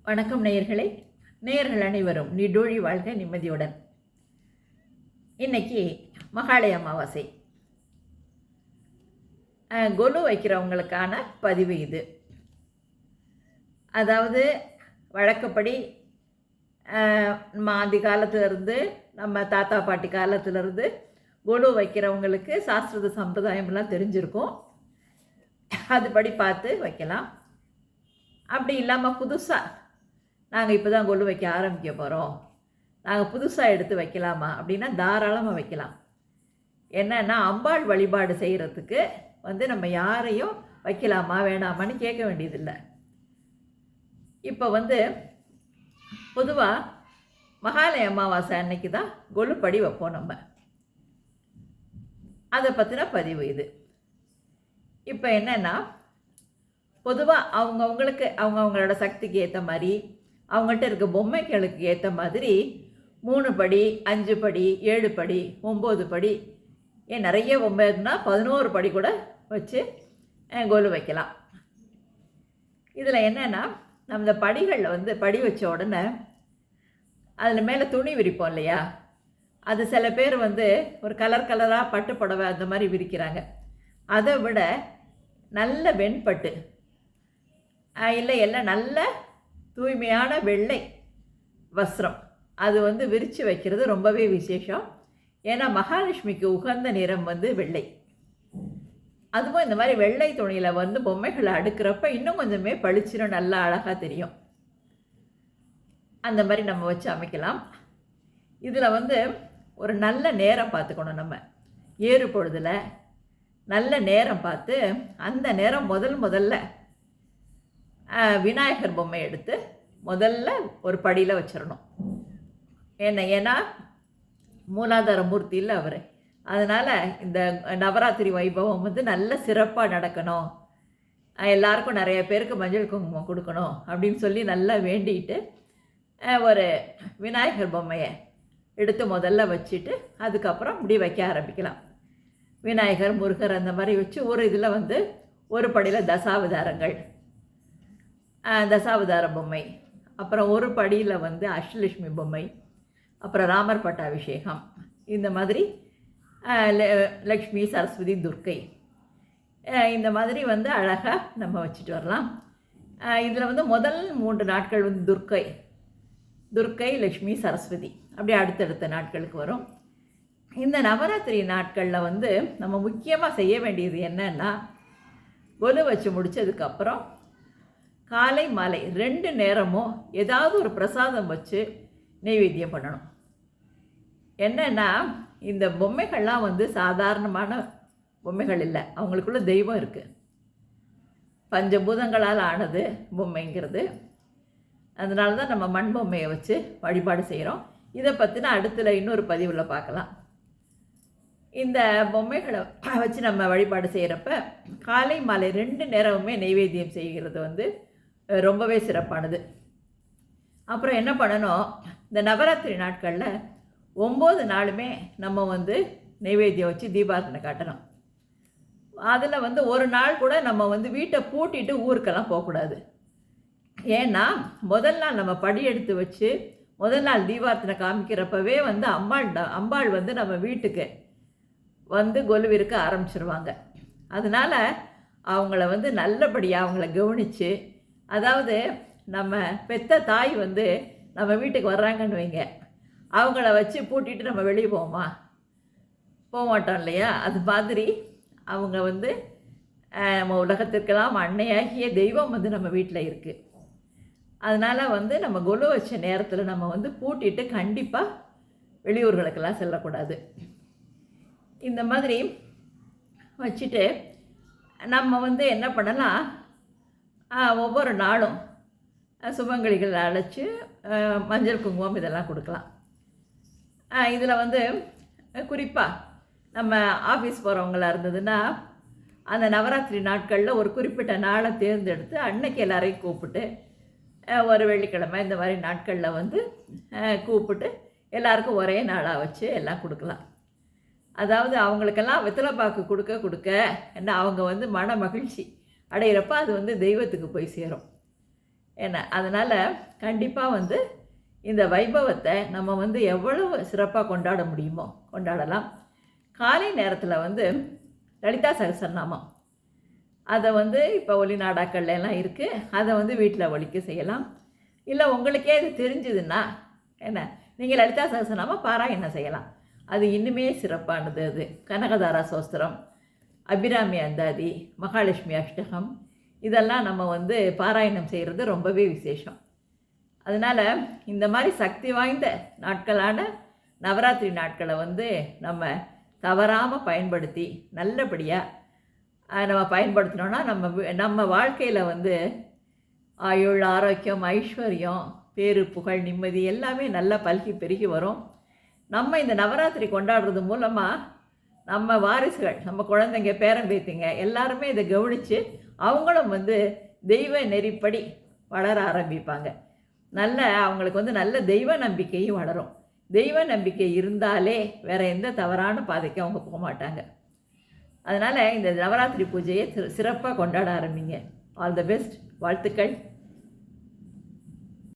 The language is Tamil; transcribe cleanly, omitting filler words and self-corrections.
வணக்கம் நேயர்களே. நேயர்கள் அனைவரும் நீடூழி வாழ்க நிம்மதியுடன். இன்னைக்கு மகாலய அமாவாசை. கொலு வைக்கிறவங்களுக்கான பதிவு இது. அதாவது வழக்கப்படி நம்ம ஆதி காலத்திலிருந்து நம்ம தாத்தா பாட்டி காலத்திலிருந்து கொலு வைக்கிறவங்களுக்கு சாஸ்திர சம்பிரதாயம்லாம் தெரிஞ்சிருக்கும். அதுபடி பார்த்து வைக்கலாம். அப்படி இல்லாமல் புதுசாக நாங்கள் இப்போ தான் கொலு வைக்க ஆரம்பிக்க போகிறோம், நாங்கள் புதுசாக எடுத்து வைக்கலாமா அப்படின்னா தாராளமாக வைக்கலாம். என்னன்னா அம்பாள் வழிபாடு செய்கிறதுக்கு நம்ம யாரையும் வைக்கலாமா வேணாமான்னு கேட்க வேண்டியதில்லை. இப்போ பொதுவாக மகாலய அமாவாசை அன்னைக்கு தான் கொலுப்படி வைப்போம். நம்ம அதை பற்றின பதிவு இது. இப்போ என்னென்னா பொதுவாக அவங்கவுங்களோட சக்திக்கு ஏற்ற மாதிரி அவங்கள்ட்ட இருக்க பொம்மைகளுக்கு ஏற்ற மாதிரி 3 படி 5 படி 7 படி 9 படி நிறைய பொம்மை இருந்தால் 11 படி கூட வச்சு கொலு வைக்கலாம். இதில் என்னென்னா நம்ம இந்த படிகளில் படி வச்ச உடனே அதில் மேலே துணி விரிப்போம் இல்லையா, அது சில பேர் ஒரு கலராக பட்டு புடவை அந்த மாதிரி விரிக்கிறாங்க. அதை விட நல்ல வெண்பட்டு இல்லை எல்லாம் நல்ல தூய்மையான வெள்ளை வஸ்திரம் அது விரித்து வைக்கிறது ரொம்பவே விசேஷம். ஏன்னா மகாலட்சுமிக்கு உகந்த நிறம் வெள்ளை. அதுவும் இந்த மாதிரி வெள்ளை துணியில் பொம்மைகளை அடுக்கிறப்ப இன்னும் கொஞ்சமே பளிச்சிரும், நல்லா அழகாக தெரியும். அந்த மாதிரி நம்ம வச்சு அமைக்கலாம். இதில் ஒரு நல்ல நேரம் பார்த்துக்கணும். நம்ம ஏறு பொழுதில் நல்ல நேரம் பார்த்து அந்த நேரம் முதல்ல விநாயகர் பொம்மை எடுத்து முதல்ல ஒரு படியில் வச்சிடணும். ஏன்னா மூலாதார மூர்த்தி இல்லை அவர். அதனால் இந்த நவராத்திரி வைபவம் நல்ல சிறப்பாக நடக்கணும், எல்லாருக்கும் நிறைய பேருக்கு மஞ்சள் குங்குமம் கொடுக்கணும் அப்படின்னு சொல்லி நல்லா வேண்டிட்டு ஒரு விநாயகர் பொம்மையை எடுத்து முதல்ல வச்சுட்டு அதுக்கப்புறம் இப்படி வைக்க ஆரம்பிக்கலாம். விநாயகர் முருகர் அந்த மாதிரி வச்சு ஒரு இதில் ஒரு படியில் தசாவதார பொம்மை, அப்புறம் ஒரு படியில் அஷ்டலட்சுமி பொம்மை, அப்புறம் ராமர் பட்டாபிஷேகம், இந்த மாதிரி லக்ஷ்மி சரஸ்வதி துர்க்கை, இந்த மாதிரி அழகாக நம்ம வச்சுட்டு வரலாம். இதில் முதல் 3 நாட்கள் துர்க்கை லக்ஷ்மி சரஸ்வதி அப்படி அடுத்தடுத்த நாட்களுக்கு வரும். இந்த நவராத்திரி நாட்களில் நம்ம முக்கியமாக செய்ய வேண்டியது என்னன்னா கொலு வச்சு முடித்ததுக்கப்புறம் காலை மாலை 2 நேரமும் ஏதாவது ஒரு பிரசாதம் வச்சு நைவேத்தியம் பண்ணணும். என்னென்னா இந்த பொம்மைகள்லாம் சாதாரணமான பொம்மைகள் இல்லை, அவங்களுக்குள்ள தெய்வம் இருக்குது. பஞ்சபூதங்களால் ஆனது பொம்மைங்கிறது. அதனால தான் நம்ம மண் பொம்மையை வச்சு வழிபாடு செய்கிறோம். இதை பற்றின அடுத்த இன்னொரு பதிவில் பார்க்கலாம். இந்த பொம்மைகளை வச்சு நம்ம வழிபாடு செய்கிறப்ப காலை மாலை 2 நேரமுமே நைவேத்தியம் செய்கிறது ரொம்பவே சிறப்பானது. அப்புறம் என்ன பண்ணணும், இந்த நவராத்திரி நாட்களில் 9 நாளுமே நம்ம நைவேத்தியம் வச்சு தீபாரதனை காட்டணும். அதில் ஒரு நாள் கூட நம்ம வீட்டை பூட்டிட்டு ஊருக்கெல்லாம் போகக்கூடாது. ஏன்னா முதல் நாள் நம்ம படி எடுத்து வச்சு முதல் நாள் தீபாரதனை காமிக்கிறப்பவே அம்பாள் நம்ம வீட்டுக்கு கொலுவிருக்க ஆரம்பிச்சிருவாங்க. அதனால் அவங்கள நல்லபடியாக அவங்கள கவனித்து, அதாவது நம்ம பெத்த தாய் நம்ம வீட்டுக்கு வர்றாங்கன்னு வைங்க, அவங்கள வச்சு பூட்டிட்டு நம்ம வெளியே போக மாட்டோம் இல்லையா. அது மாதிரி அவங்க நம்ம உலகத்திற்கெல்லாம் அன்னையாகிய தெய்வம் நம்ம வீட்டில் இருக்குது. அதனால் நம்ம கொலு வச்ச நேரத்தில் நம்ம பூட்டிட்டு கண்டிப்பாக வெளியூர்களுக்கெல்லாம் செல்லக்கூடாது. இந்த மாதிரி வச்சுட்டு நம்ம என்ன பண்ணலாம், ஒவ்வொரு நாளும் சுமங்கலிகள் அழைச்சி மஞ்சள் குங்குமம் இதெல்லாம் கொடுக்கலாம். இதில் குறிப்பாக நம்ம ஆஃபீஸ் போகிறவங்களா இருந்ததுன்னா அந்த நவராத்திரி நாட்களில் ஒரு குறிப்பிட்ட நாளை தேர்ந்தெடுத்து அன்னைக்கு எல்லாரையும் கூப்பிட்டு ஒரு வெள்ளிக்கிழமை இந்த மாதிரி நாட்களில் கூப்பிட்டு எல்லாருக்கும் ஒரே நாளாக வச்சு எல்லாம் கொடுக்கலாம். அதாவது அவங்களுக்கெல்லாம் வெத்தலைப்பாக்கு கொடுக்க என்ன அவங்க மன மகிழ்ச்சி அடையிறப்ப அது தெய்வத்துக்கு போய் சேரும். அதனால் கண்டிப்பாக வந்து இந்த வைபவத்தை நம்ம வந்து எவ்வளவு சிறப்பாக கொண்டாட முடியுமோ கொண்டாடலாம். காலை நேரத்தில் வந்து லலிதா சகஸ்ரநாமம் அதை வந்து இப்போ ஒளிநாடாக்கள்ல எல்லாம் இருக்குது, அதை வந்து வீட்டில் ஒலிக்க செய்யலாம். இல்லை உங்களுக்கே இது தெரிஞ்சுதுன்னா நீங்கள் லலிதா சகஸ்ரநாமம் பாராயணம் செய்யலாம். அது இன்னுமே சிறப்பானது. அது கனகதாரா சோஸ்திரம், அபிராமி அந்தாதி, மகாலட்சுமி அஷ்டகம், இதெல்லாம் நம்ம வந்து பாராயணம் செய்கிறது ரொம்பவே விசேஷம். அதனால் இந்த மாதிரி சக்தி வாய்ந்த நாட்களான நவராத்திரி நாட்களை வந்து நம்ம தவறாமல் பயன்படுத்தி நல்லபடியாக நம்ம பயன்படுத்தினோன்னா நம்ம வாழ்க்கையில் வந்து ஆயுள், ஆரோக்கியம், ஐஸ்வர்யம், பேரு, புகழ், நிம்மதி எல்லாமே நல்லா பல்கி பெருகி வரும். நம்ம இந்த நவராத்திரி கொண்டாடுறது மூலமாக நம்ம வாரிசுகள், நம்ம குழந்தைங்க, பேரம்பேத்திங்க எல்லாருமே இதை கவனித்து அவங்களும் வந்து தெய்வ நெறிப்படி வளர ஆரம்பிப்பாங்க. அவங்களுக்கு வந்து நல்ல தெய்வ நம்பிக்கையும் வளரும். தெய்வ நம்பிக்கை இருந்தாலே வேறு எந்த தவறான பாதைக்கு அவங்க போக மாட்டாங்க. அதனால் இந்த நவராத்திரி பூஜையை சிறப்பாக கொண்டாட ஆரம்பிங்க. All the best. வாழ்த்துக்கள்.